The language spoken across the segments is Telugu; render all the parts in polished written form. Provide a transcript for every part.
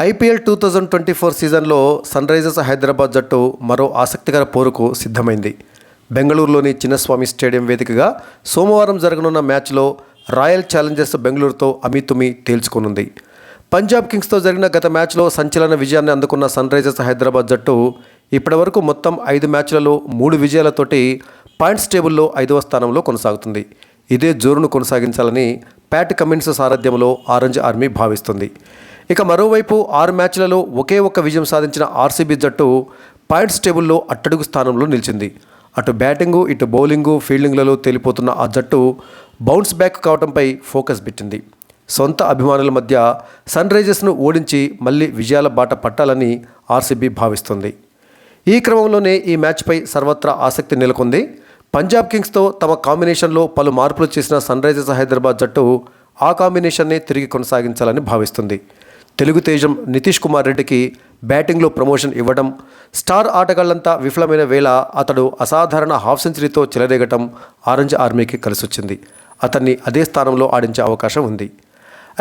ఐపీఎల్ 2024 సీజన్లో సన్ రైజర్స్ హైదరాబాద్ జట్టు మరో ఆసక్తికర పోరుకు సిద్ధమైంది. బెంగళూరులోని చిన్నస్వామి స్టేడియం వేదికగా సోమవారం జరగనున్న మ్యాచ్లో రాయల్ ఛాలెంజర్స్ బెంగళూరుతో అమీతుమీ తేల్చుకోనుంది. పంజాబ్ కింగ్స్తో జరిగిన గత మ్యాచ్లో సంచలన విజయాన్ని అందుకున్న సన్ రైజర్స్ హైదరాబాద్ జట్టు ఇప్పటివరకు మొత్తం 5 మ్యాచ్లలో 3 విజయాలతోటి పాయింట్స్ టేబుల్లో 5వ స్థానంలో కొనసాగుతుంది. ఇదే జోరును కొనసాగించాలని ప్యాట్ కమిన్స్ సారథ్యంలో ఆరెంజ్ ఆర్మీ భావిస్తుంది. ఇక మరోవైపు 6 మ్యాచ్లలో ఒకే ఒక్క విజయం సాధించిన ఆర్సీబీ జట్టు పాయింట్స్ టేబుల్లో అట్టడుగు స్థానంలో నిలిచింది. అటు బ్యాటింగు ఇటు బౌలింగు ఫీల్డింగ్లలో తేలిపోతున్న ఆ జట్టు బౌన్స్ బ్యాక్ కావడంపై ఫోకస్ పెట్టింది. సొంత అభిమానుల మధ్య సన్ రైజర్స్ను ఓడించి మళ్ళీ విజయాల బాట పట్టాలని ఆర్సీబీ భావిస్తుంది. ఈ క్రమంలోనే ఈ మ్యాచ్పై సర్వత్రా ఆసక్తి నెలకొంది. పంజాబ్ కింగ్స్తో తమ కాంబినేషన్లో పలు మార్పులు చేసిన సన్ రైజర్స్ హైదరాబాద్ జట్టు ఆ కాంబినేషన్నే తిరిగి కొనసాగించాలని భావిస్తుంది. తెలుగు తేజం నితీష్ కుమార్ రెడ్డికి బ్యాటింగ్లో ప్రమోషన్ ఇవ్వడం, స్టార్ ఆటగాళ్లంతా విఫలమైన వేళ అతడు అసాధారణ హాఫ్ సెంచరీతో చెలరేగటం ఆరెంజ్ ఆర్మీకి కలిసొచ్చింది. అతన్ని అదే స్థానంలో ఆడించే అవకాశం ఉంది.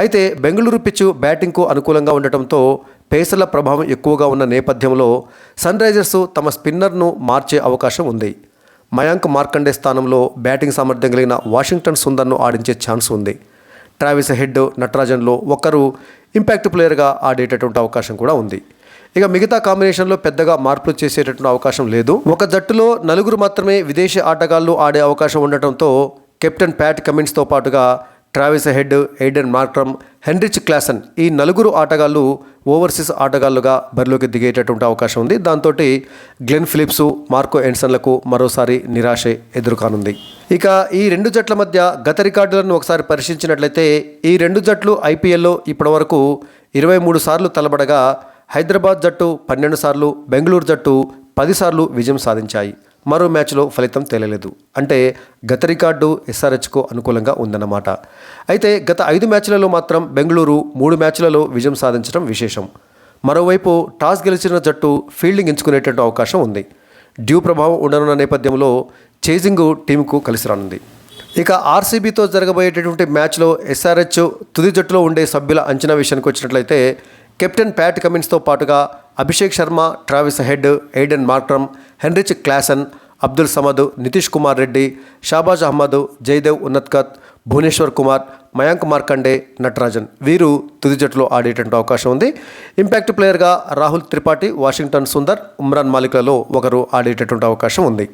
అయితే బెంగళూరు పిచ్చు బ్యాటింగ్కు అనుకూలంగా ఉండటంతో పేసర్ల ప్రభావం ఎక్కువగా ఉన్న నేపథ్యంలో సన్ రైజర్స్ తమ స్పిన్నర్ను మార్చే అవకాశం ఉంది. మయాంక్ మార్కండే స్థానంలో బ్యాటింగ్ సామర్థ్యం కలిగిన వాషింగ్టన్ సుందర్ను ఆడించే ఛాన్స్ ఉంది. ట్రావిస్ హెడ్, నటరాజన్లో ఒకరు ఇంపాక్ట్ ప్లేయర్గా ఆడేటటువంటి అవకాశం కూడా ఉంది. ఇక మిగతా కాంబినేషన్లో పెద్దగా మార్పులు చేసేటటువంటి అవకాశం లేదు. ఒక జట్టులో 4 మాత్రమే విదేశీ ఆటగాళ్లు ఆడే అవకాశం ఉండటంతో కెప్టెన్ ప్యాట్ కమిన్స్తో పాటుగా Travis Head, Aiden Markram, Heinrich Klaasen ఈ 4 ఆటగాళ్లు ఓవర్సీస్ ఆటగాళ్లుగా బరిలోకి దిగేటటువంటి అవకాశం ఉంది. దాంతో గ్లెన్ ఫిలిప్స్, మార్కో ఎన్సన్లకు మరోసారి నిరాశే ఎదురుకానుంది. ఇక ఈ 2 జట్ల మధ్య గత రికార్డులను ఒకసారి పరిశీలించినట్లయితే ఈ 2 జట్లు ఐపీఎల్లో ఇప్పటివరకు 23 సార్లు తలబడగా హైదరాబాద్ జట్టు 12 సార్లు, బెంగళూరు జట్టు 10 సార్లు విజయం సాధించాయి. మరో మ్యాచ్లో ఫలితం తేలలేదు. అంటే గత రికార్డు ఎస్ఆర్హెచ్కు అనుకూలంగా ఉందన్నమాట. అయితే గత 5 మ్యాచ్లలో మాత్రం బెంగళూరు 3 మ్యాచ్లలో విజయం సాధించడం విశేషం. మరోవైపు టాస్ గెలిచిన జట్టు ఫీల్డింగ్ ఎంచుకునేటట్టు అవకాశం ఉంది. డ్యూ ప్రభావం ఉండనున్న నేపథ్యంలో చేజింగ్ టీంకు కలిసి రానుంది. ఇక ఆర్సీబీతో జరగబోయేటటువంటి మ్యాచ్లో ఎస్ఆర్హెచ్ తుది జట్టులో ఉండే సభ్యుల అంచనా విషయానికి వచ్చినట్లయితే కెప్టెన్ ప్యాట్ కమిన్స్తో పాటుగా Abhishek Sharma, Travis Head, Aiden Markram, Heinrich Klaasen, Abdul Samad, Nitish Kumar Reddy, Shahbaz Ahmed, Jaydev Unadkat, Bhuvneshwar Kumar, Mayank Markande, Natarajan వీరు తుది జట్టులో ఆడేటువంటి అవకాశం ఉంది. ఇంపాక్ట్ ప్లేయర్గా రాహుల్ త్రిపాఠి, వాషింగ్టన్ సుందర్, ఉమ్రాన్ మాలిక్లలో ఒకరు ఆడేటటువంటి అవకాశం ఉంది.